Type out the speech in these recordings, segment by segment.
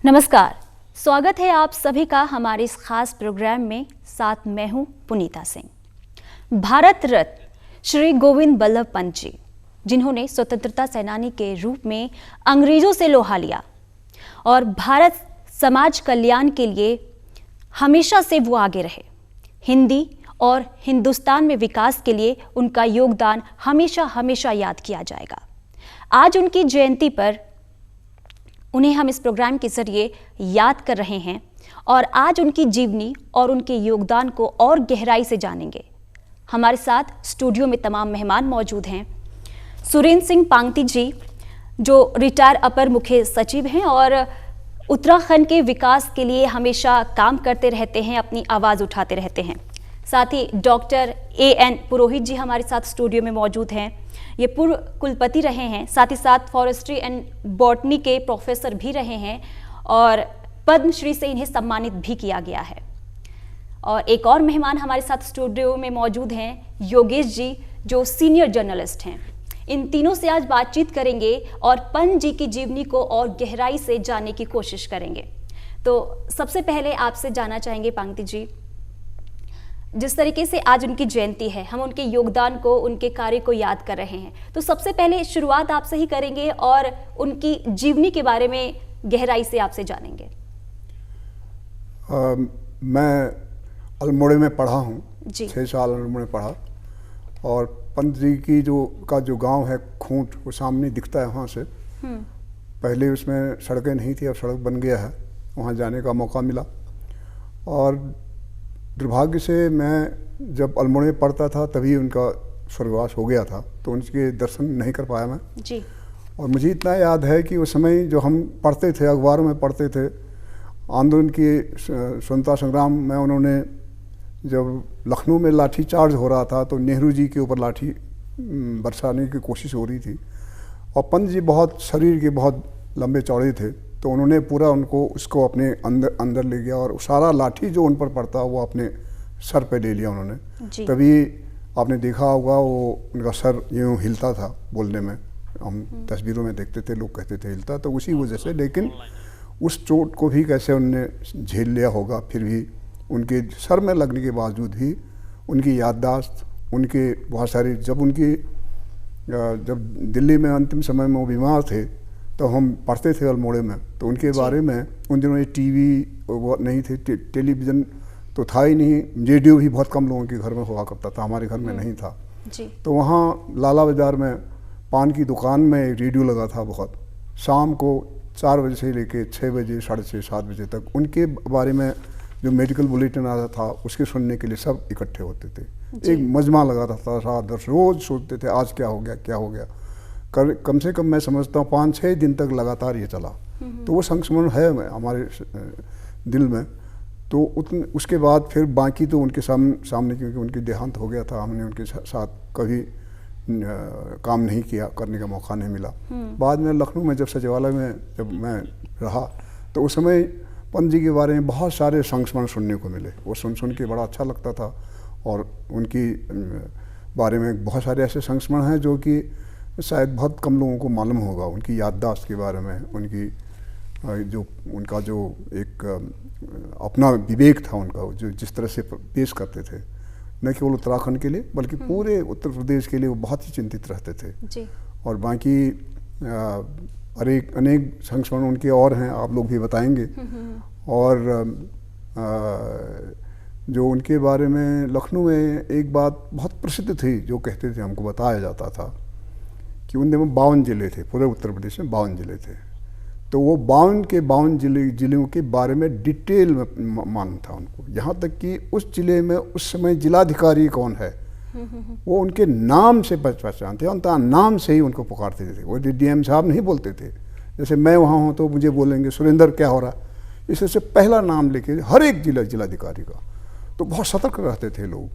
नमस्कार, स्वागत है आप सभी का हमारे इस खास प्रोग्राम में। साथ मैं हूं पुनीता सिंह। भारत रत्न श्री गोविंद बल्लभ पंत जी, जिन्होंने स्वतंत्रता सेनानी के रूप में अंग्रेजों से लोहा लिया और भारत समाज कल्याण के लिए हमेशा से वो आगे रहे। हिंदी और हिंदुस्तान में विकास के लिए उनका योगदान हमेशा हमेशा याद किया जाएगा। आज उनकी जयंती पर उन्हें हम इस प्रोग्राम के जरिए याद कर रहे हैं और आज उनकी जीवनी और उनके योगदान को और गहराई से जानेंगे। हमारे साथ स्टूडियो में तमाम मेहमान मौजूद हैं। सुरेंद्र सिंह पांगती जी, जो रिटायर अपर मुख्य सचिव हैं और उत्तराखंड के विकास के लिए हमेशा काम करते रहते हैं, अपनी आवाज़ उठाते रहते हैं। साथ ही डॉक्टर A.N. पुरोहित जी हमारे साथ स्टूडियो में मौजूद हैं। ये पूर्व कुलपति रहे हैं, साथ ही साथ फॉरेस्ट्री एंड बॉटनी के प्रोफेसर भी रहे हैं और पद्मश्री से इन्हें सम्मानित भी किया गया है। और एक और मेहमान हमारे साथ स्टूडियो में मौजूद हैं, योगेश जी, जो सीनियर जर्नलिस्ट हैं। इन तीनों से आज बातचीत करेंगे और पंत जी की जीवनी को और गहराई से जानने की कोशिश करेंगे। तो सबसे पहले आपसे जानना चाहेंगे पांगती जी, जिस तरीके से आज उनकी जयंती है, हम उनके योगदान को, उनके कार्य को याद कर रहे हैं, तो सबसे पहले शुरुआत आपसे ही करेंगे और उनकी जीवनी के बारे में गहराई से आपसे जानेंगे। मैं अल्मोड़े में पढ़ा हूँ, 6 साल अल्मोड़े में पढ़ा। और पंत जी की जो गांव है खूंट, वो सामने दिखता है वहाँ से। पहले उसमें सड़कें नहीं थी, अब सड़क बन गया है, वहाँ जाने का मौका मिला। और दुर्भाग्य से मैं जब अल्मोड़े में पढ़ता था तभी उनका स्वर्गवास हो गया था, तो उनके दर्शन नहीं कर पाया मैं जी। और मुझे इतना याद है कि उस समय जो हम पढ़ते थे, अखबारों में पढ़ते थे, आंदोलन की स्वतंत्रता संग्राम में उन्होंने जब लखनऊ में लाठी चार्ज हो रहा था तो नेहरू जी के ऊपर लाठी बरसाने की कोशिश हो रही थी। और पंत जी बहुत शरीर के बहुत लंबे चौड़े थे, तो उन्होंने पूरा उसको अपने अंदर ले गया और सारा लाठी जो उन पर पड़ता वो अपने सर पे ले लिया उन्होंने। तभी आपने देखा होगा वो उनका सर यूँ हिलता था बोलने में, हम तस्वीरों में देखते थे, लोग कहते थे हिलता, तो उसी वजह से। लेकिन उस चोट को भी कैसे उनने झेल लिया होगा, फिर भी उनके सर में लगने के बावजूद भी उनकी याददाश्त, उनके बहुत सारी, जब दिल्ली में अंतिम समय में वो बीमार थे तो हम पढ़ते थे अल्मोड़े में, तो उनके बारे में, उन दिनों ये टीवी वो नहीं थे, टेलीविज़न तो था ही नहीं, रेडियो भी बहुत कम लोगों के घर में हुआ करता था, हमारे घर में नहीं था जी। तो वहाँ लाला बाज़ार में पान की दुकान में रेडियो लगा था बहुत, शाम को 4 बजे से लेके 6 बजे, 6:30, 7 बजे तक उनके बारे में जो मेडिकल बुलेटिन आता था उसके सुनने के लिए सब इकट्ठे होते थे। एक मजमा लगा था, रात दर रोज़ सोचते थे आज क्या हो गया, क्या हो गया। कम से कम मैं समझता हूँ 5-6 दिन तक लगातार ये चला। तो वो संस्मरण है हमारे दिल में। तो उसके बाद फिर बाकी तो उनके सामने क्योंकि उनकी देहांत हो गया था, हमने उनके साथ कभी काम नहीं किया, करने का मौका नहीं मिला। बाद में लखनऊ में जब सचिवालय में जब मैं रहा तो उस समय पंत जी के बारे में बहुत सारे संस्मरण सुनने को मिले। वो सुन के बड़ा अच्छा लगता था। और उनकी बारे में बहुत सारे ऐसे संस्मरण हैं जो कि शायद बहुत कम लोगों को मालूम होगा। उनकी याददाश्त के बारे में, उनका जो एक अपना विवेक था उनका, जो जिस तरह से पेश करते थे, न केवल उत्तराखंड के लिए बल्कि पूरे उत्तर प्रदेश के लिए वो बहुत ही चिंतित रहते थे जी। और बाकी अनेक संस्मरण उनके और हैं, आप लोग भी बताएंगे। और जो उनके बारे में लखनऊ में एक बात बहुत प्रसिद्ध थी, जो कहते थे, हमको बताया जाता था कि उन दिनों 52 जिले थे, पूरे उत्तर प्रदेश में 52 जिले थे। तो वो 52 जिलों के बारे में डिटेल में मालूम था उनको, यहाँ तक कि उस जिले में उस समय जिलाधिकारी कौन है वो उनके नाम से पहचानते थे, उनका नाम से ही उनको पुकारते थे। वो डीएम साहब नहीं बोलते थे, जैसे मैं वहाँ हूँ तो मुझे बोलेंगे सुरेंद्र क्या हो रहा, इससे पहला नाम लेके हर एक जिलाधिकारी का। तो बहुत सतर्क रहते थे लोग,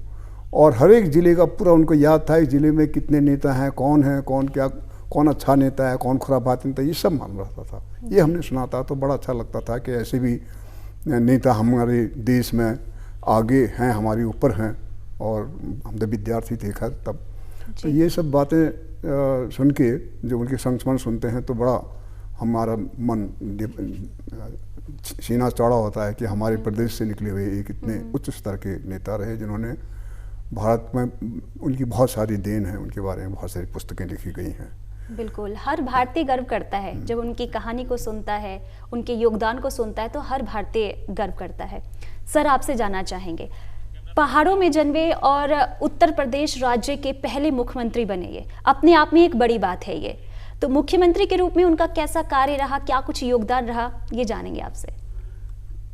और हर एक ज़िले का पूरा उनको याद था, इस ज़िले में कितने नेता हैं, कौन अच्छा नेता है, कौन खुराफाती नेता, ये सब मालूम रहता था। ये हमने सुना था, तो बड़ा अच्छा लगता था कि ऐसे भी नेता हमारे देश में आगे हैं, हमारे ऊपर हैं। और हम तो विद्यार्थी थे खैर तब, तो ये सब बातें सुन के, जो उनके संस्मरण सुनते हैं तो बड़ा हमारा मन सीना चौड़ा होता है कि हमारे प्रदेश से निकले हुए एक इतने उच्च स्तर के नेता रहे जिन्होंने भारत में, उनकी बहुत सारी देन है, उनके बारे में बहुत सारी पुस्तकें लिखी गई हैं। बिल्कुल, हर भारतीय गर्व करता है जब उनकी कहानी को सुनता है, उनके योगदान को सुनता है, तो हर भारतीय गर्व करता है। सर, आपसे जानना चाहेंगे, पहाड़ों में जन्मे और उत्तर प्रदेश राज्य के पहले मुख्यमंत्री बने, ये अपने आप में एक बड़ी बात है। ये तो मुख्यमंत्री के रूप में उनका कैसा कार्य रहा, क्या कुछ योगदान रहा, ये जानेंगे आपसे।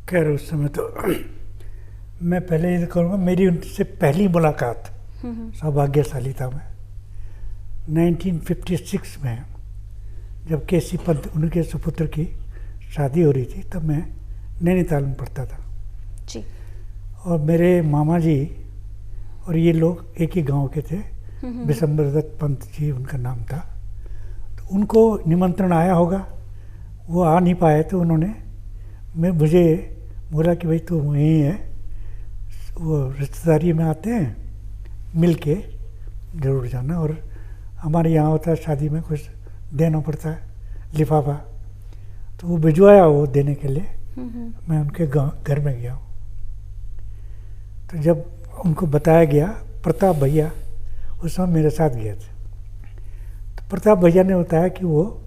खैर उस समय तो मैं पहले ये कहूँगा, मेरी उनसे पहली मुलाकात, सौभाग्यशाली था मैं 1956 में, जब केसी पंत उनके सुपुत्र की शादी हो रही थी, तब मैं नैनीताल में पढ़ता था जी। और मेरे मामा जी और ये लोग एक ही गांव के थे, विशंबर दत्त पंत जी उनका नाम था। तो उनको निमंत्रण आया होगा, वो आ नहीं पाए, तो उन्होंने मुझे बोला कि भाई तू वहीं है, वो रिश्तेदारी में आते हैं, मिल के जरूर जाना। और हमारे यहाँ होता है शादी में कुछ देना पड़ता है, लिफाफा, तो वो भिजवाया वो देने के लिए। मैं उनके घर में गया हूँ, तो जब उनको बताया गया, प्रताप भैया उस समय मेरे साथ गए थे, तो प्रताप भैया ने बताया कि वो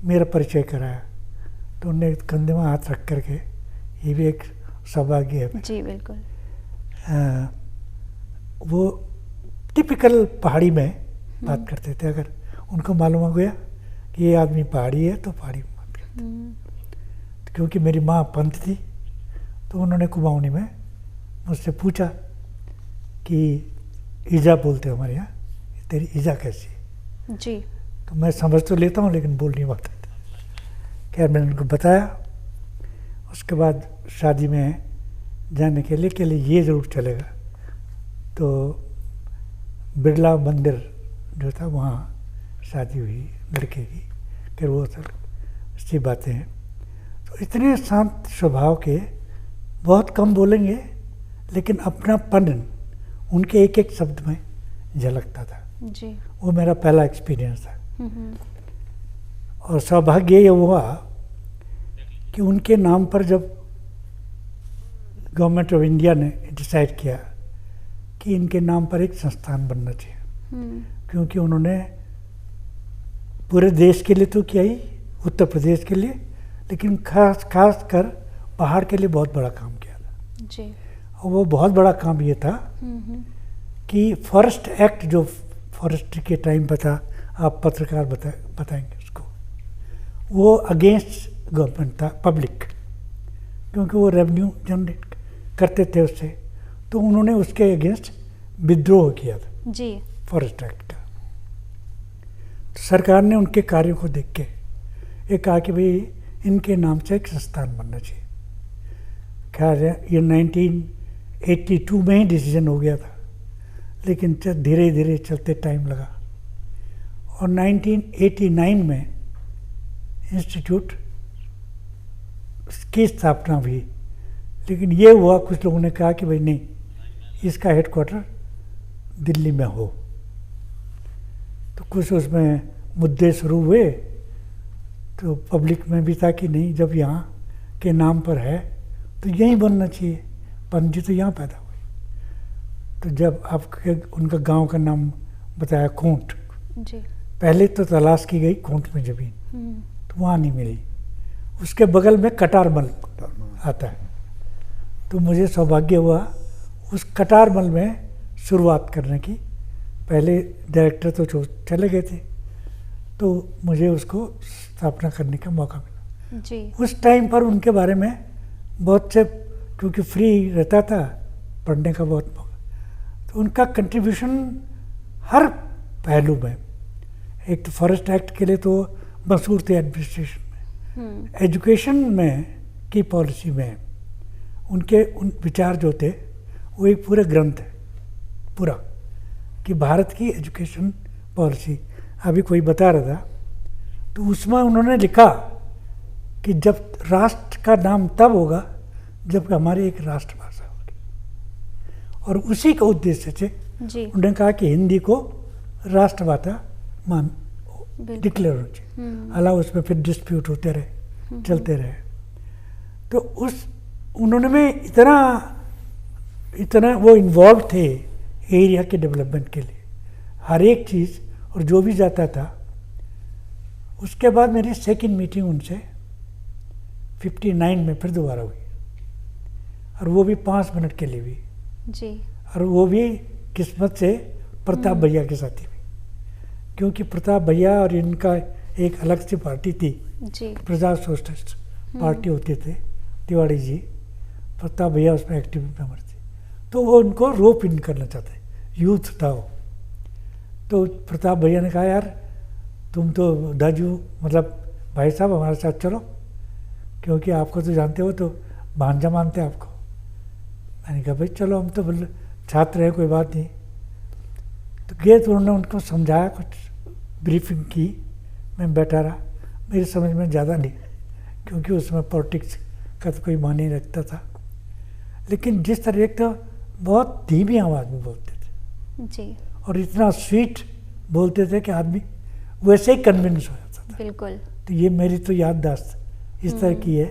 मेरा परिचय कराया। तो उन्होंने कंधे में हाथ रख करके, ये भी एक सौभाग्य है जी। बिल्कुल। वो टिपिकल पहाड़ी में बात करते थे। अगर उनको मालूम हो गया कि ये आदमी पहाड़ी है तो पहाड़ी में बात करते। तो क्योंकि मेरी माँ पंत थी, तो उन्होंने कुमाऊनी में मुझसे पूछा कि ईजा बोलते हमारे यहाँ, तेरी ईजा कैसी है जी। तो मैं समझ तो लेता हूँ लेकिन बोल नहीं पाता। खैर मैंने उनको बताया। उसके बाद शादी में जाने के लिए ये ज़रूर चलेगा, तो बिरला मंदिर जो था वहाँ शादी हुई लड़के की। फिर वो सब अच्छी बातें हैं। तो इतने शांत स्वभाव के, बहुत कम बोलेंगे लेकिन अपनापन उनके एक एक शब्द में झलकता था जी। वो मेरा पहला एक्सपीरियंस था। और सौभाग्य ये हुआ कि उनके नाम पर जब गवर्नमेंट ऑफ इंडिया ने डिसाइड किया कि इनके नाम पर एक संस्थान बनना चाहिए, क्योंकि उन्होंने पूरे देश के लिए तो किया ही, उत्तर प्रदेश के लिए, लेकिन खास कर पहाड़ के लिए बहुत बड़ा काम किया था जी। और वो बहुत बड़ा काम ये था कि फॉरेस्ट एक्ट, जो फॉरेस्ट्री के टाइम पर था, आप पत्रकार बताएंगे उसको, वो अगेंस्ट गवर्नमेंट था, पब्लिक, क्योंकि वो रेवेन्यू जनरेट करते थे उससे, तो उन्होंने उसके अगेंस्ट विद्रोह किया था जी, फॉरेस्ट एक्ट का। तो सरकार ने उनके कार्यों को देख के ये कहा कि भाई इनके नाम से एक संस्थान बनना चाहिए। ख्याल है ये 1982 में ही डिसीजन हो गया था, लेकिन धीरे धीरे चलते टाइम लगा और 1989 में इंस्टीट्यूट की स्थापना हुई। लेकिन ये हुआ, कुछ लोगों ने कहा कि भाई नहीं, इसका हेडक्वार्टर दिल्ली में हो। तो कुछ उसमें मुद्दे शुरू हुए, तो पब्लिक में भी था कि नहीं, जब यहाँ के नाम पर है तो यहीं बनना चाहिए, पंत जी तो यहाँ पैदा हुए। तो जब आपके उनका गांव का नाम बताया खूंट जी, पहले तो तलाश की गई खूंट में ज़मीन, तो वहाँ नहीं मिली। उसके बगल में कटारमल आता है, तो मुझे सौभाग्य हुआ उस कटारमल में शुरुआत करने की। पहले डायरेक्टर तो चले गए थे, तो मुझे उसको स्थापना करने का मौका मिला जी। उस टाइम पर। उनके बारे में बहुत से, क्योंकि फ्री रहता था पढ़ने का बहुत मौका, तो उनका कंट्रीब्यूशन हर पहलू में, एक तो फॉरेस्ट एक्ट के लिए तो मशहूर थे एडमिनिस्ट्रेशन में, एजुकेशन में की पॉलिसी में उनके उन विचार जो थे वो एक पूरे ग्रंथ है पूरा, कि भारत की एजुकेशन पॉलिसी। अभी कोई बता रहा था, तो उसमें उन्होंने लिखा कि जब राष्ट्र का नाम तब होगा जब हमारी एक राष्ट्रभाषा होगी, और उसी का उद्देश्य से उन्होंने कहा कि हिंदी को राष्ट्रभाषा मान डिक्लेयर होना चाहिए। हालांकि उसमें फिर डिस्प्यूट होते रहे, चलते रहे। तो उन्होंने में इतना वो इन्वॉल्व थे एरिया के डेवलपमेंट के लिए, हर एक चीज़, और जो भी जाता था। उसके बाद मेरी सेकंड मीटिंग उनसे 59 में फिर दोबारा हुई, और वो भी 5 मिनट के लिए हुई जी। और वो भी किस्मत से प्रताप भैया के साथ ही हुई, क्योंकि प्रताप भैया और इनका एक अलग सी पार्टी थी जी। प्रजा सोशलिस्ट पार्टी होते थे, तिवाड़ी जी, प्रताप भैया उसमें एक्टिव मेंबर थे, तो वो उनको रोप इन करना चाहते, यूथ था वो। तो प्रताप भैया ने कहा, यार तुम तो दाजू मतलब भाई साहब हमारे साथ चलो, क्योंकि आपको तो जानते हो, तो भांजा मानते हैं आपको। मैंने कहा भाई चलो, हम तो छात्र हैं, कोई बात नहीं। तो गए तो उन्होंने उनको समझाया, कुछ ब्रीफिंग की, मैं बैठा रहा, मेरी समझ में ज़्यादा नहीं, क्योंकि उसमें पॉलिटिक्स का तो कोई मान नहीं रखता था। लेकिन जिस तरह का बहुत धीमी आवाज़ में बोलते थे जी, और इतना स्वीट बोलते थे कि आदमी वैसे ही कन्विंस हो जाता था। बिल्कुल। तो ये मेरी तो याददाश्त इस तरह की है।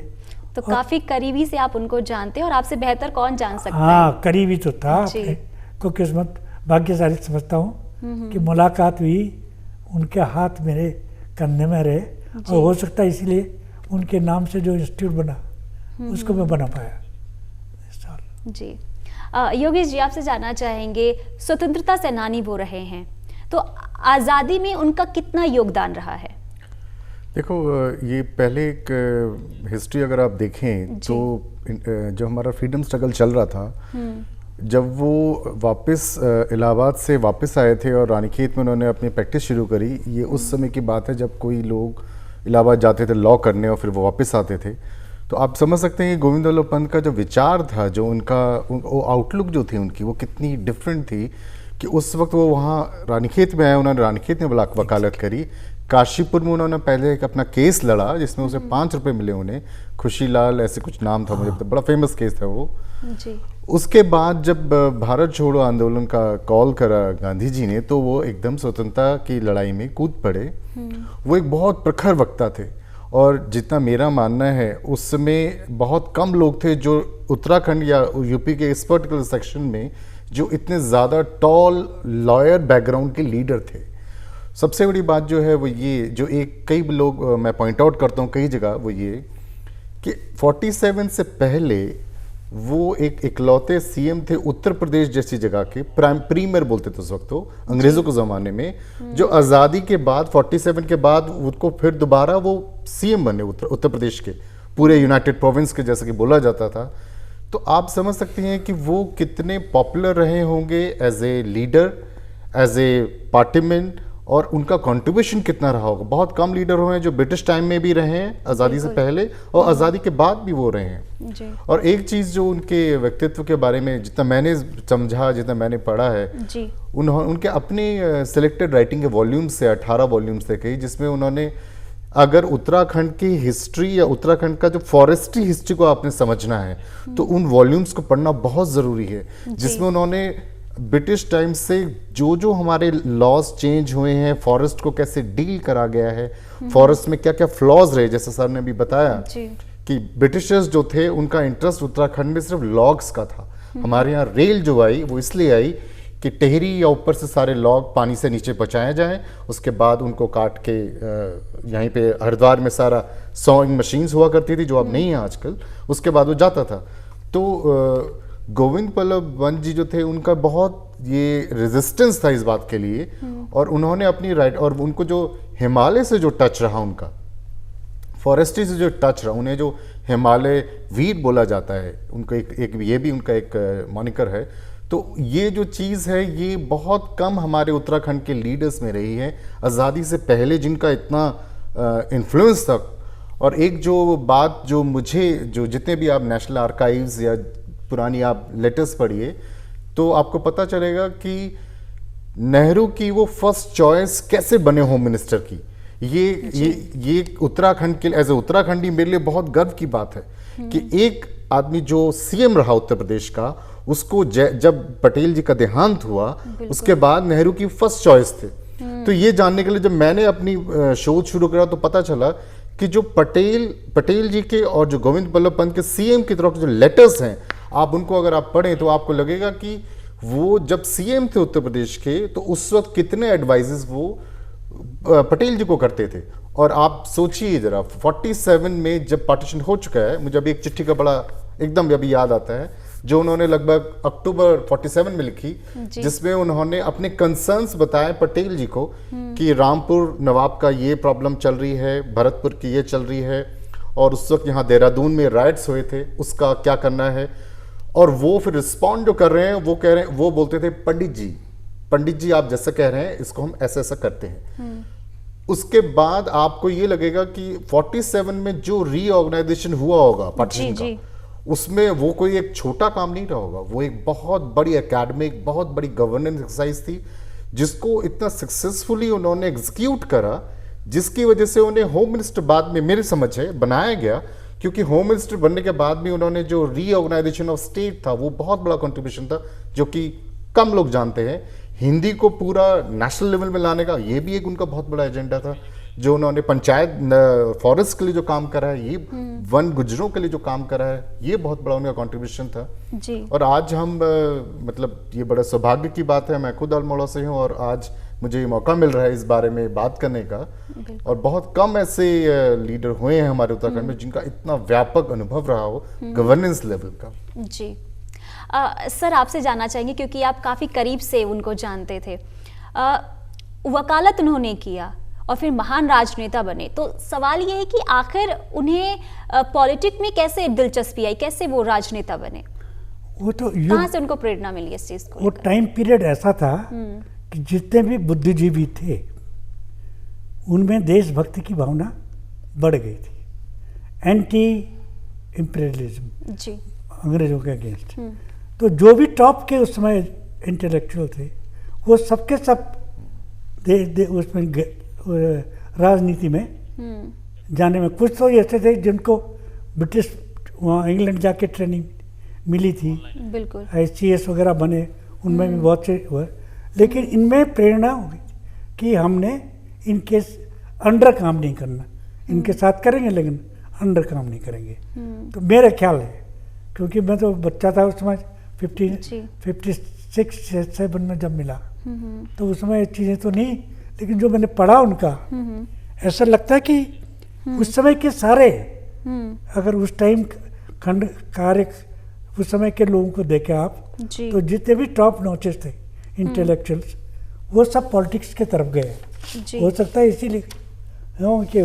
तो काफी करीबी से आप उनको जानते हैं, और आपसे बेहतर कौन जान सकता है। हाँ, करीबी तो था, जी। अपने को किस्मत भाग्यशाली समझता हूँ कि मुलाकात हुई, उनके हाथ मेरे कंधे में रहे, और हो सकता है इसीलिए उनके नाम से जो इंस्टीट्यूट बना उसको मैं बना पाया इस साल। जी। योगेश जी, आपसे जानना चाहेंगे, स्वतंत्रता सेनानी वो रहे हैं, तो आज़ादी में उनका कितना योगदान रहा है? देखो, ये पहले एक हिस्ट्री अगर आप देखें तो जो हमारा फ्रीडम स्ट्रगल चल रहा था, जब वो वापस इलाहाबाद से वापस आए थे और रानीखेत में उन्होंने अपनी प्रैक्टिस शुरू करी, ये उस समय की बात है जब कोई लोग इलाहाबाद जाते थे लॉ करने और फिर वो वापस आते थे। तो आप समझ सकते हैं कि गोविंद वल्लभ पंत का जो विचार था, जो उनका वो आउटलुक जो थी उनकी, वो कितनी डिफरेंट थी कि उस वक्त वो वहाँ रानीखेत में आए, उन्होंने रानीखेत में वकालत करी। काशीपुर में उन्होंने पहले एक अपना केस लड़ा जिसमें उसे 5 रुपये मिले उन्हें, खुशीलाल ऐसे कुछ नाम था, मुझे बड़ा फेमस केस था वो जी। उसके बाद जब भारत छोड़ो आंदोलन का कॉल करा गांधी जी ने, तो वो एकदम स्वतंत्रता की लड़ाई में कूद पड़े। वो एक बहुत प्रखर वक्ता थे, और जितना मेरा मानना है उस समय बहुत कम लोग थे जो उत्तराखंड या यूपी के इस पर्टिकुलर सेक्शन में जो इतने ज़्यादा टॉल लॉयर बैकग्राउंड के लीडर थे। सबसे बड़ी बात जो है वो ये, जो एक कई लोग मैं पॉइंट आउट करता हूँ कई जगह, वो ये कि 47 से पहले वो एक इकलौते सीएम थे उत्तर प्रदेश जैसी जगह के, प्रीमियर बोलते थे उस वक्त तो अंग्रेजों के ज़माने में, जो आज़ादी के बाद 47 के बाद उसको फिर दोबारा वो सीएम बने उत्तर प्रदेश के, पूरे यूनाइटेड प्रोविंस के जैसा कि बोला जाता था। तो आप समझ सकते हैं कि वो कितने पॉपुलर रहे होंगे as a leader, as a partyman, और उनका कंट्रीब्यूशन कितना रहा होगा। बहुत कम लीडर हुए हैं जो ब्रिटिश टाइम में भी रहे हैं, आज़ादी से पहले और आज़ादी के बाद भी वो रहे हैं जी। और एक चीज़ जो उनके व्यक्तित्व के बारे में जितना मैंने समझा, जितना मैंने पढ़ा है जी। उनके अपने सिलेक्टेड राइटिंग के वॉल्यूम्स से 18 वॉल्यूम्स थे कई, जिसमें उन्होंने अगर उत्तराखंड की हिस्ट्री या उत्तराखंड का जो फॉरेस्ट्री हिस्ट्री को आपने समझना है तो उन वॉल्यूम्स को पढ़ना बहुत ज़रूरी है, जिसमें उन्होंने ब्रिटिश टाइम से जो जो हमारे लॉज चेंज हुए हैं, फॉरेस्ट को कैसे डील करा गया है, फॉरेस्ट में क्या क्या फ्लॉज रहे, जैसे सर ने भी बताया कि ब्रिटिशर्स जो थे उनका इंटरेस्ट उत्तराखंड में सिर्फ लॉग्स का था। हमारे यहाँ रेल जो आई वो इसलिए आई कि टेहरी या ऊपर से सारे लॉग पानी से नीचे पहुँचाए जाएं, उसके बाद उनको काट के यहीं पे हरिद्वार में सारा सॉइंग मशीन्स हुआ करती थी जो अब नहीं है आजकल, उसके बाद वो जाता था। तो गोविंद वल्लभ पंत जी जो थे उनका बहुत ये रेजिस्टेंस था इस बात के लिए, और उन्होंने अपनी राइट, और उनको जो हिमालय से जो टच रहा, उनका फॉरेस्ट्री से जो टच रहा, उन्हें जो हिमालय वीर बोला जाता है, उनका एक ये भी उनका एक मॉनिकर है। तो ये जो चीज़ है ये बहुत कम हमारे उत्तराखंड के लीडर्स में रही है आज़ादी से पहले, जिनका इतना इन्फ्लुएंस था। और एक जो बात जो मुझे, जो जितने भी आप नेशनल आर्काइव्स या पुरानी आप लेटर्स पढ़िए तो आपको पता चलेगा कि नेहरू की वो फर्स्ट चॉइस कैसे बने होम मिनिस्टर की, ये उत्तराखंड के लिए एज ए उत्तराखंडी मेरे लिए बहुत गर्व की बात है कि एक आदमी जो सीएम रहा उत्तर प्रदेश का, उसको जब पटेल जी का देहांत हुआ उसके बाद नेहरू की फर्स्ट चॉइस थे। तो ये जानने के लिए जब मैंने अपनी शोध शुरू करा तो पता चला कि जो पटेल जी के और जो गोविंद बल्लभ पंत के सीएम की तरफ जो लेटर्स हैं, आप उनको अगर आप पढ़ें तो आपको लगेगा कि वो जब सीएम थे उत्तर प्रदेश के तो उस वक्त कितने एडवाइजेस वो पटेल जी को करते थे। और आप सोचिए जरा 47 में जब पार्टीशन हो चुका है, मुझे अभी एक चिट्ठी का बड़ा एकदम अभी याद आता है जो उन्होंने लगभग अक्टूबर 47 में लिखी, जिसमें उन्होंने अपने कंसर्न्स बताए पटेल जी को कि रामपुर नवाब का ये प्रॉब्लम चल रही है, भरतपुर की ये चल रही है, और उस वक्त यहाँ देहरादून में राइट्स हुए थे, उसका क्या करना है। और वो फिर रिस्पॉन्ड जो कर रहे हैं वो कह रहे हैं, वो बोलते थे पंडित जी आप जैसा कह रहे हैं इसको हम ऐसा ऐसा करते हैं। उसके बाद आपको ये लगेगा कि 47 में जो रीऑर्गेनाइजेशन हुआ होगा पार्टीशन का, उसमें वो कोई एक छोटा काम नहीं रहा होगा, वो एक बहुत बड़ी एकेडमिक, बहुत बड़ी गवर्नेंस एक्सरसाइज थी जिसको इतना सक्सेसफुली उन्होंने एग्जीक्यूट करा, जिसकी वजह से उन्हें होम मिनिस्टर बाद में मेरी समझ है बनाया गया, क्योंकि होम मिनिस्टर बनने के बाद भी उन्होंने जो रीऑर्गेनाइजेशन ऑफ स्टेट था वो बहुत बड़ा कंट्रीब्यूशन था जो कि कम लोग जानते हैं। हिंदी को पूरा नेशनल लेवल में लाने का ये भी एक उनका बहुत बड़ा एजेंडा था। जो उन्होंने पंचायत फॉरेस्ट के लिए जो काम करा है, ये वन गुजरों के लिए जो काम करा है, ये बहुत बड़ा उनका कंट्रीब्यूशन था जी। और आज हम मतलब ये बड़ा सौभाग्य की बात है, मैं खुद अल्मोड़ा से हूँ और आज मुझे ये मौका मिल रहा है इस बारे में बात करने का। और बहुत कम ऐसे लीडर हुए हैं हमारे उत्तराखंड में जिनका इतना व्यापक अनुभव रहा हो गवर्नेंस लेवल का। जी सर, आपसे जानना चाहेंगे क्योंकि आप काफ़ी करीब से उनको जानते थे। वकालत उन्होंने किया और फिर महान राजनेता बने, तो सवाल ये है कि आखिर उन्हें पॉलिटिक्स में कैसे दिलचस्पी आई, कैसे वो राजनेता बने? वो तो कहाँ से उनको प्रेरणा मिली इस चीज़ को? वो टाइम पीरियड ऐसा था कि जितने भी बुद्धिजीवी थे उनमें देशभक्ति की भावना बढ़ गई थी, एंटी इम्पीरियलिज्म जी, अंग्रेजों के अगेंस्ट। तो जो भी टॉप के उस समय इंटेलेक्चुअल थे वो सबके सब उसमें राजनीति में जाने में, कुछ तो ऐसे थे जिनको ब्रिटिश वहाँ इंग्लैंड जाके ट्रेनिंग मिली थी, बिल्कुल ICS वगैरह बने, उनमें भी बहुत से हुए। लेकिन इनमें प्रेरणा हो गई कि हमने इनके अंडर काम नहीं करना, इनके साथ करेंगे लेकिन अंडर काम नहीं करेंगे। तो मेरा ख्याल है, क्योंकि मैं तो बच्चा था उस समय 56-57 में जब मिला, तो उसमें ये चीज़ें तो नहीं, लेकिन जो मैंने पढ़ा उनका, ऐसा लगता है कि उस समय के सारे अगर उस टाइम खंड कार्य उस समय के लोगों को देखें आप, तो जितने भी टॉप नॉचेस थे इंटेलेक्चुअल्स, वो सब पॉलिटिक्स के तरफ गए। हो सकता है इसीलिए कि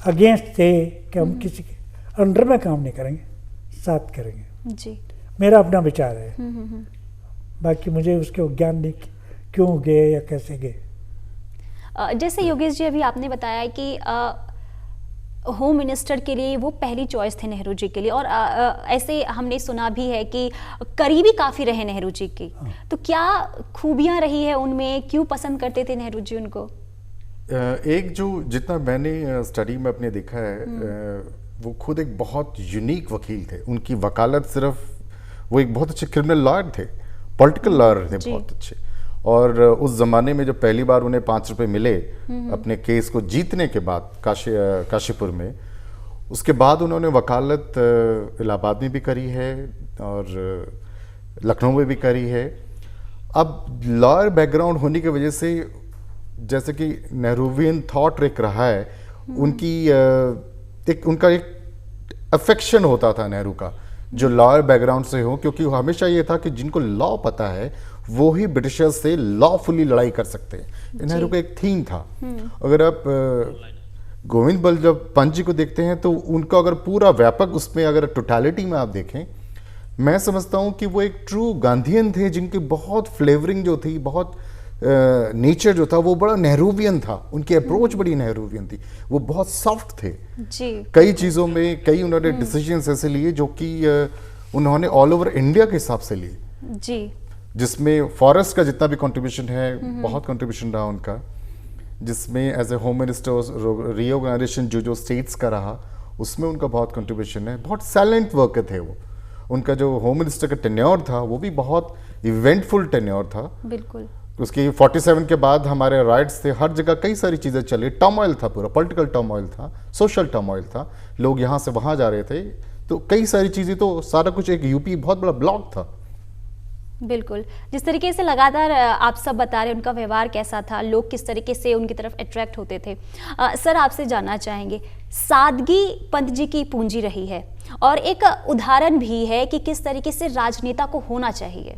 अगेंस्ट थे कि हम किसी के अंडर में काम नहीं करेंगे, साथ करेंगे। जी, मेरा अपना विचार है। बाकी मुझे उसके ज्ञान नहीं क्यों गए या कैसे गए। जैसे योगेश जी अभी आपने बताया कि होम मिनिस्टर के लिए वो पहली चॉइस थे नेहरू जी के लिए, और ऐसे हमने सुना भी है कि करीबी काफ़ी रहे नेहरू जी की। तो क्या खूबियां रही है उनमें, क्यों पसंद करते थे नेहरू जी उनको? एक जो जितना मैंने स्टडी में अपने देखा है, वो खुद एक बहुत यूनिक वकील थे। उनकी वकालत सिर्फ, वो एक बहुत अच्छे क्रिमिनल लॉयर थे, पॉलिटिकल लॉयर थे बहुत अच्छे। और उस ज़माने में जब पहली बार उन्हें 5 रुपए मिले अपने केस को जीतने के बाद काशीपुर में, उसके बाद उन्होंने वकालत इलाहाबाद में भी करी है और लखनऊ में भी करी है। अब लॉयर बैकग्राउंड होने की वजह से, जैसे कि नेहरूवियन थॉट एक रहा है, उनका एक अफेक्शन होता था नेहरू का, जो लॉयर बैकग्राउंड से हो, क्योंकि हमेशा ये था कि जिनको लॉ पता है वो ही ब्रिटिशर्स से लॉफुली लड़ाई कर सकते हैं। नेहरू का एक थीम था। अगर आप गोविंद बल्लभ पंत जी को देखते हैं तो उनका अगर पूरा व्यापक उसमें अगर टोटलिटी में आप देखें, मैं समझता हूं कि वो एक ट्रू गांधीयन थे, जिनकी बहुत फ्लेवरिंग जो थी, बहुत नेचर जो था वो बड़ा नेहरूवियन था। उनकी अप्रोच बड़ी नेहरूवियन थी, वो बहुत सॉफ्ट थे जी। कई चीज़ों में, कई उन्होंने डिसीजंस ऐसे लिए जो कि उन्होंने ऑल ओवर इंडिया के हिसाब से लिए जी, जिसमें फॉरेस्ट का जितना भी कंट्रीब्यूशन है, बहुत कंट्रीब्यूशन रहा उनका, जिसमें as a home minister reorganization जो स्टेट्स का रहा, उसमें उनका बहुत कंट्रीब्यूशन है। बहुत साइलेंट वर्कर थे वो। उनका जो होम मिनिस्टर का टेन्योर था वो भी बहुत इवेंटफुल टेन्योर था। बिल्कुल। उसकी 47 के बाद हमारे राइट्स थे, हर जगह कई सारी चीज़ें चली, टर्मोइल था, पूरा पॉलिटिकल टर्मोइल था, सोशल टर्मोइल था, लोग यहाँ से वहाँ जा रहे थे, तो कई सारी चीज़ें, तो सारा कुछ एक यूपी बहुत बड़ा ब्लॉक था। बिल्कुल, जिस तरीके से लगातार आप सब बता रहे उनका व्यवहार कैसा था, लोग किस तरीके से उनकी तरफ अट्रैक्ट होते थे। सर आपसे जानना चाहेंगे, सादगी पंत जी की पूंजी रही है और एक उदाहरण भी है कि किस तरीके से राजनेता को होना चाहिए।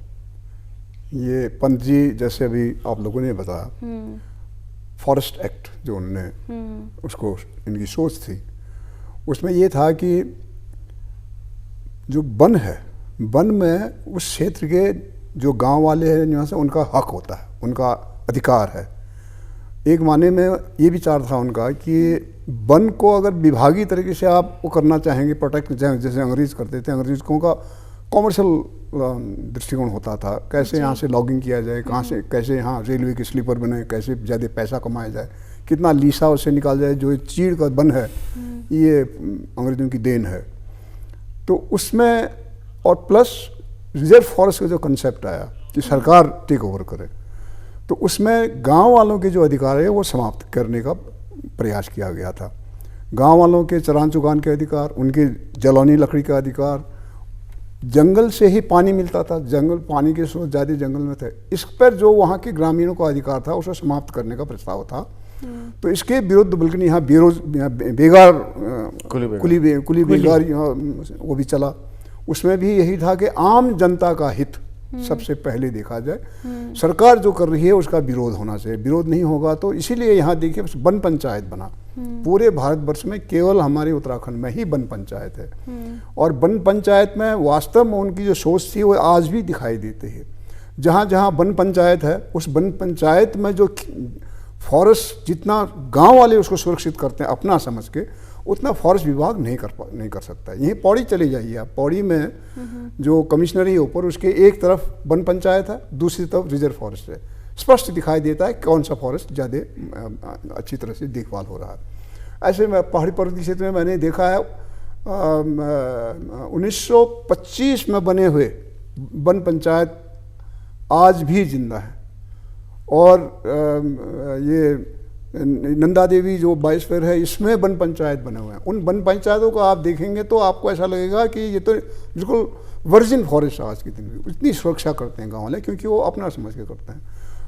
ये पंत जी जैसे अभी आप लोगों ने बताया, फॉरेस्ट एक्ट जो उन्होंने उसको इनकी सोच थी, उसमें ये था कि जो वन है, वन में उस क्षेत्र के जो गांव वाले हैं निवासी, उनका हक होता है, उनका अधिकार है। एक माने में ये विचार था उनका कि वन को अगर विभागीय तरीके से आप वो करना चाहेंगे, प्रोटेक्ट, जैसे अंग्रेज करते थे, अंग्रेजों का कॉमर्शियल दृष्टिकोण होता था, कैसे यहाँ से लॉगिंग किया जाए, कहाँ से कैसे यहाँ रेलवे के स्लीपर बने, कैसे ज़्यादा पैसा कमाया जाए, कितना लीसा उससे निकाल जाए। जो चीड़ का वन है ये अंग्रेजों की देन है। तो उसमें और प्लस रिजर्व फॉरेस्ट का जो कंसेप्ट आया कि सरकार टेक ओवर करे, तो उसमें गांव वालों के जो अधिकार है वो समाप्त करने का प्रयास किया गया था। गांव वालों के चरान चुगान के अधिकार, उनके जलौनी लकड़ी का अधिकार, जंगल से ही पानी मिलता था, जंगल पानी के स्रोत ज़्यादा जंगल में थे, इस पर जो वहाँ के ग्रामीणों का अधिकार था उसे समाप्त करने का प्रस्ताव था। तो इसके विरुद्ध बल्कि यहाँ बेगार कुली बेगार वो भी चला। उसमें भी यही था कि आम जनता का हित सबसे पहले देखा जाए, सरकार जो कर रही है उसका विरोध होना चाहिए, विरोध नहीं होगा तो। इसीलिए यहाँ देखिए वन पंचायत बना, पूरे भारतवर्ष में केवल हमारे उत्तराखंड में ही वन पंचायत है। और वन पंचायत में वास्तव में उनकी जो सोच थी वो आज भी दिखाई देती है। जहाँ जहाँ वन पंचायत है, उस वन पंचायत में जो फॉरेस्ट जितना गांव वाले उसको सुरक्षित करते हैं अपना समझ के, उतना फॉरेस्ट विभाग नहीं कर सकता। यहीं पौड़ी चले जाइए आप, पौड़ी में जो कमिश्नरी है ऊपर, उसके एक तरफ वन पंचायत है, दूसरी तरफ रिजर्व फॉरेस्ट है। स्पष्ट दिखाई देता है कौन सा फॉरेस्ट ज़्यादा अच्छी तरह से देखभाल हो रहा है। ऐसे में पहाड़ी पर्वतीय क्षेत्र में मैंने देखा है 1925 में बने हुए वन पंचायत आज भी जिंदा है। और ये नंदा देवी जो बायोस्फीयर है, इसमें वन पंचायत बने हुए हैं। उन वन पंचायतों को आप देखेंगे तो आपको ऐसा लगेगा कि ये तो बिल्कुल वर्जिन फॉरेस्ट आज के दिन भी इतनी सुरक्षा करते हैं गाँव वाले, क्योंकि वो अपना समझ के करते हैं।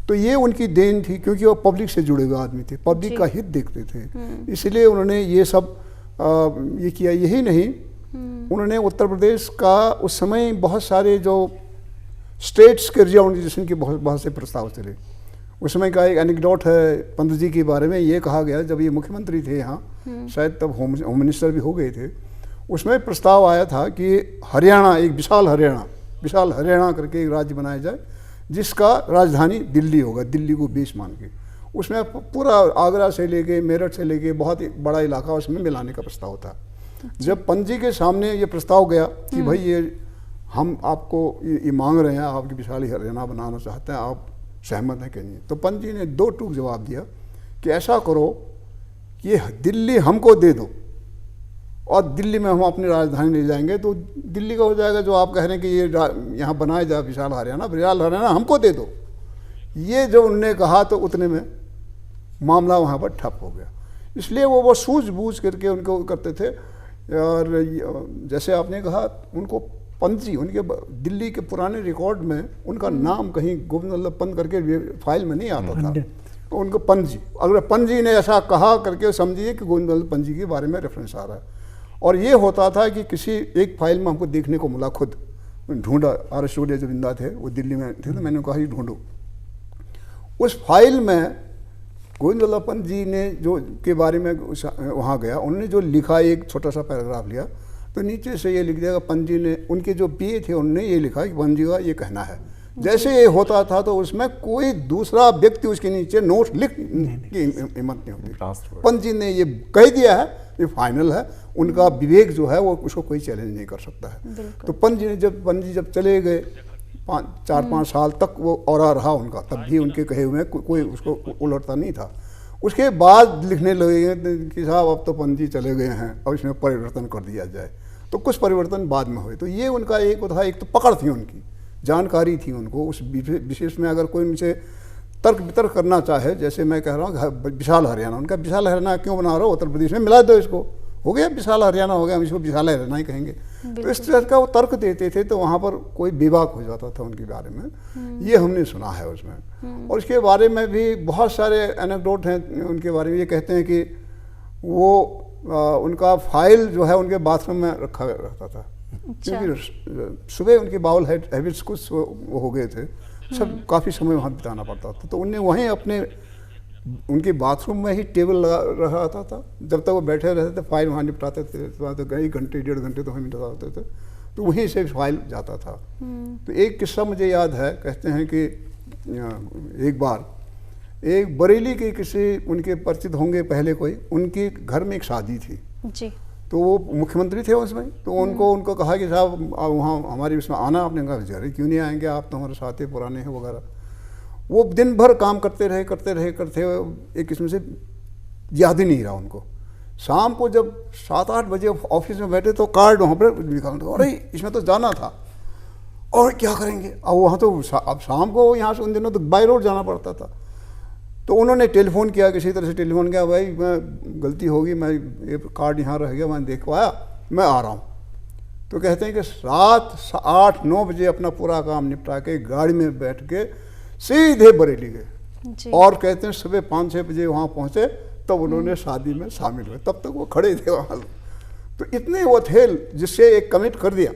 तो ये उनकी देन थी, क्योंकि वो पब्लिक से जुड़े हुए आदमी थे, पब्लिक का हित देखते थे, इसलिए उन्होंने ये सब ये किया। यही नहीं, उन्होंने उत्तर प्रदेश का उस समय बहुत सारे जो स्टेट्स के रिजर्वेशन के बहुत से प्रस्ताव चले। उस समय का एक एनेक्डोट है पंत जी के बारे में, ये कहा गया जब ये मुख्यमंत्री थे यहाँ, शायद तब होम मिनिस्टर भी हो गए थे, उसमें प्रस्ताव आया था कि हरियाणा, एक विशाल हरियाणा करके एक राज्य बनाया जाए जिसका राजधानी दिल्ली होगा, दिल्ली को बेस मान के। उसमें पूरा आगरा से लेके मेरठ से लेके बहुत एक बड़ा इलाका उसमें मिलाने का प्रस्ताव था। जब पंत जी के सामने ये प्रस्ताव गया कि भाई ये हम आपको ये मांग रहे हैं, आपकी विशाल हरियाणा बनाना चाहते हैं, आप सहमत हैं कि नहीं, तो पंत जी ने दो टूक जवाब दिया कि ऐसा करो कि ये दिल्ली हमको दे दो और दिल्ली में हम अपनी राजधानी ले जाएंगे, तो दिल्ली का हो जाएगा। जो आप कह रहे हैं कि ये यहाँ बनाया जाए विशाल हरियाणा हमको दे दो। ये जब उन्होंने कहा तो उतने में मामला वहाँ पर ठप हो गया। इसलिए वो सूझबूझ करके उनको करते थे। और जैसे आपने कहा, उनको पंत जी, उनके दिल्ली के पुराने रिकॉर्ड में उनका नाम कहीं गोविंद वल्लभ पंत करके फाइल में नहीं आता था, तो उनको पंत जी, अगर पंत जी ने ऐसा कहा करके समझिए कि गोविंद वल्लभ पंत जी के बारे में रेफरेंस आ रहा है। और ये होता था कि किसी एक फाइल में हमको देखने को मिला, खुद ढूंढा, आर एस सूर्य जो जिंदा थे वो दिल्ली में थे, तो मैंने कहा ये ढूंढो। उस फाइल में गोविंद वल्लभ पंत जी ने जो के बारे में वहाँ गया, उन्होंने जो लिखा, एक छोटा सा पैराग्राफ लिया, तो नीचे से ये लिख दिया पंत जी ने, उनके जो पीए थे उन्होंने ये लिखा कि पंत जी का ये कहना है। जैसे ये होता था तो उसमें कोई दूसरा व्यक्ति उसके नीचे नोट लिख की हिम्मत नहीं होती। पंत जी ने ये कह दिया है, ये फाइनल है, उनका विवेक जो है वो उसको कोई चैलेंज नहीं कर सकता है। तो पंत जी जब चले गए, 4-5 साल तक वो औरा रहा उनका, तब भी उनके कहे हुए कोई उसको उलटता नहीं था। उसके बाद लिखने लगे कि साहब अब तो पंत जी चले गए हैं, अब इसमें परिवर्तन कर दिया जाए। तो कुछ परिवर्तन बाद में हुए। तो ये उनका एक था, एक तो पकड़ थी उनकी, जानकारी थी उनको उस विशेष में। अगर कोई उनसे तर्क वितर्क करना चाहे, जैसे मैं कह रहा हूँ विशाल हरियाणा, उनका विशाल हरियाणा क्यों बना रहा हो, उत्तर प्रदेश में मिला दो इसको, हो गया विशाल हरियाणा हो गया, हम इसको विशाल हरियाणा ही कहेंगे। तो इस तरह का वो तर्क देते थे, तो वहाँ पर कोई विवाद हो जाता था उनके बारे में, ये हमने सुना है उसमें। और इसके बारे में भी बहुत सारे एनेक्डोट हैं उनके बारे में। ये कहते हैं कि वो उनका फाइल जो है उनके बाथरूम में रखा रहता था, क्योंकि सुबह उनके बाउल हैबिट्स कुछ वो हो गए थे, सब काफ़ी समय वहाँ बिताना पड़ता था। तो उन्हें वहीं अपने उनके बाथरूम में ही टेबल लगा रहता था, जब तक वो बैठे रहते थे फाइल वहाँ निपटाते थे, तो 1 घंटे 1.5 घंटे तो वहीं निपटाते थे, तो वहीं से फाइल जाता था। तो एक किस्सा मुझे याद है, कहते हैं कि एक बार एक बरेली के किसी उनके परिचित होंगे पहले कोई, उनके घर में एक शादी थी जी, तो वो मुख्यमंत्री थे उसमें, तो उनको कहा कि साहब वहाँ हमारे इसमें आना। आपने कहा अरे क्यों नहीं आएंगे, आप तो हमारे साथ पुराने हैं वगैरह। वो दिन भर काम करते रहे एक किस्म से याद ही नहीं रहा उनको। शाम को जब 7-8 बजे ऑफिस में बैठे तो कार्ड वहाँ पर निकाल, अरे इसमें तो जाना था और क्या करेंगे। अब वहाँ तो अब शाम को यहाँ से उन दिनों तो बाई रोड जाना पड़ता था। तो उन्होंने टेलीफोन किया, किसी तरह से टेलीफोन किया, भाई मैं गलती होगी, मैं ये कार्ड यहाँ रह गया, मैंने देखवाया, मैं आ रहा हूँ। तो कहते हैं कि रात 8-9 बजे अपना पूरा काम निपटा के गाड़ी में बैठ के सीधे बरेली गए, और कहते हैं सुबह 5-6 बजे वहाँ पहुँचे, तब उन्होंने शादी में शामिल हुए। तब तक वो खड़े थे वहाँ। तो इतने वो थे जिससे एक कमिट कर दिया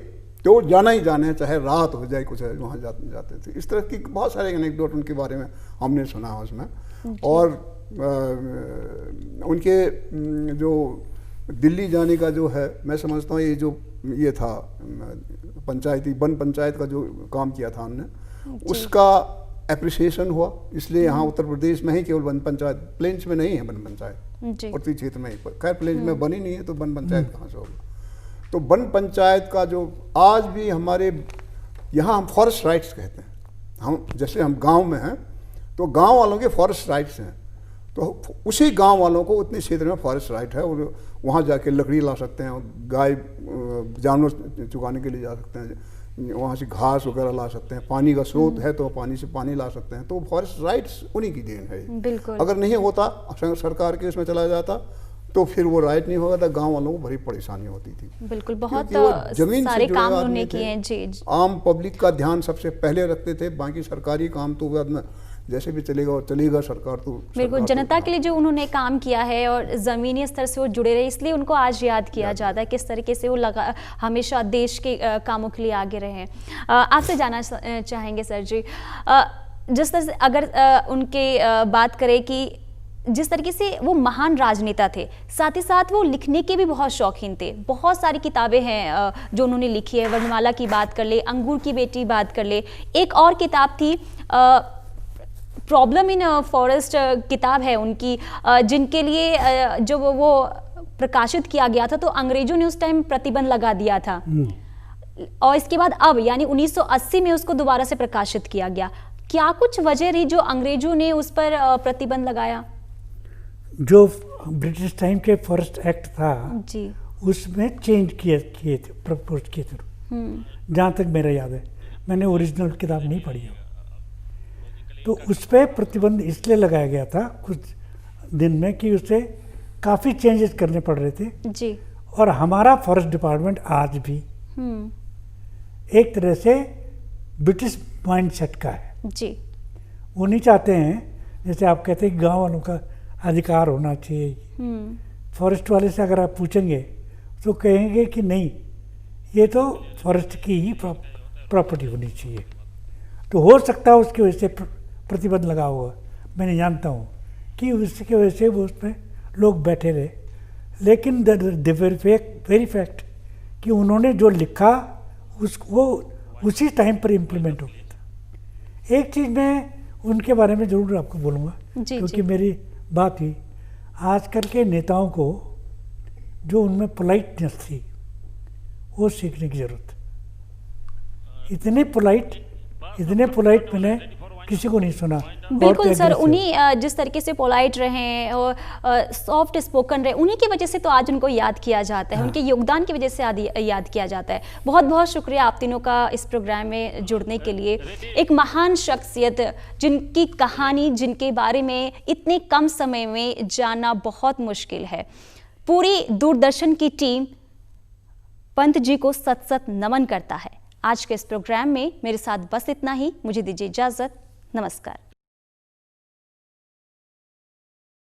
तो वो जाना ही जाना है, चाहे रात हो जाए कुछ है, वहाँ जाते थे। इस तरह की बहुत सारे एनेक्डोट उनके बारे में हमने सुना है उसमें। और उनके जो दिल्ली जाने का जो है, मैं समझता हूँ ये था पंचायती वन पंचायत का जो काम किया था हमने, उसका एप्रिसिएशन हुआ, इसलिए यहाँ उत्तर प्रदेश में ही केवल वन पंचायत, प्लेन्स में नहीं है वन पंचायत, उत्तरी क्षेत्र में ही। खैर प्लेन्स में बनी नहीं है तो वन पंचायत कहाँ से होगा। तो वन पंचायत का जो आज भी हमारे यहाँ हम फॉरेस्ट राइट्स कहते हैं, हम जैसे हम गांव में हैं तो गांव वालों के फॉरेस्ट राइट्स हैं, तो उसी गांव वालों को उतने क्षेत्र में फॉरेस्ट राइट है, और वहाँ जाके लकड़ी ला सकते हैं, गाय जानवर चुगाने के लिए जा सकते हैं, वहाँ से घास वगैरह ला सकते हैं, पानी का स्रोत है तो पानी से पानी ला सकते हैं। तो फॉरेस्ट राइट्स उन्हीं की देन है। बिल्कुल। अगर नहीं होता, सरकार के उसमें चला जाता, तो फिर वो राइट नहीं होगा, तो गांव वालों को बड़ी परेशानी होती थी। बिल्कुल, बहुत जमीन सारे काम उन्होंने किए हैं। जी, आम पब्लिक का ध्यान सबसे पहले रखते थे, बाकी सरकारी काम तो बाद में जैसे भी चलेगा और चलेगा सरकार तो। बिल्कुल, जनता के लिए जो उन्होंने काम किया है और ज़मीनी स्तर से वो जुड़े रहे, इसलिए उनको आज याद किया जाता है, किस तरीके से वो हमेशा देश के कामों के लिए आगे रहे हैं। आपसे जानना चाहेंगे सर जी, जिस तरह से अगर उनके बात करें कि जिस तरीके से वो महान राजनेता थे, साथ ही साथ वो लिखने के भी बहुत शौकीन थे। बहुत सारी किताबें हैं जो उन्होंने लिखी है, वर्णमाला की बात कर ले, अंगूर की बेटी बात कर ले, एक और किताब थी प्रॉब्लम इन फॉरेस्ट किताब है उनकी, जिनके लिए जो वो प्रकाशित किया गया था तो अंग्रेजों ने उस टाइम प्रतिबंध लगा दिया था, और इसके बाद अब यानी 1980 में उसको दोबारा से प्रकाशित किया गया। क्या कुछ वजह रही जो अंग्रेजों ने उस पर प्रतिबंध लगाया? जो ब्रिटिश टाइम के फॉरेस्ट एक्ट था जी, उसमें चेंज किए थे, प्रपोज किए थे, जहाँ तक मेरा याद है। मैंने ओरिजिनल किताब नहीं पढ़ी है। तो उस पर प्रतिबंध इसलिए लगाया गया था कुछ दिन में कि उसे काफ़ी चेंजेस करने पड़ रहे थे जी। और हमारा फॉरेस्ट डिपार्टमेंट आज भी एक तरह से ब्रिटिश माइंडसेट का है जी। वो नहीं चाहते हैं, जैसे आप कहते हैं गांव वालों का अधिकार होना चाहिए। फॉरेस्ट वाले से अगर आप पूछेंगे तो कहेंगे कि नहीं, ये तो फॉरेस्ट की ही प्रॉपर्टी होनी चाहिए। तो हो सकता है उसकी वजह से प्रतिबंध लगा हुआ, मैं नहीं जानता हूँ कि उसकी वजह से वो उसमें लोग बैठे रहे। लेकिन वेरी फैक्ट कि उन्होंने जो लिखा वो उसी टाइम पर इम्प्लीमेंट हो गया था। एक चीज़ मैं उनके बारे में ज़रूर आपको बोलूँगा, क्योंकि मेरी बात ही आजकल के नेताओं को जो उनमें पोलाइटनेस थी वो सीखने की ज़रूरत है। इतने पोलाइट मैंने किसी को नहीं सुना। बिल्कुल सर, उन्हीं जिस तरीके से पोलाइट रहे और सॉफ्ट स्पोकन रहे, उन्हीं की वजह से तो आज उनको याद किया जाता है, उनके योगदान की वजह से याद किया जाता है। बहुत बहुत शुक्रिया आप तीनों का इस प्रोग्राम में जुड़ने के लिए। एक महान शख्सियत जिनकी कहानी, जिनके बारे में इतने कम समय में जानना बहुत मुश्किल है। पूरी दूरदर्शन की टीम पंत जी को सत सत नमन करता है। आज के इस प्रोग्राम में मेरे साथ बस इतना ही। मुझे दीजिए इजाजत। नमस्कार।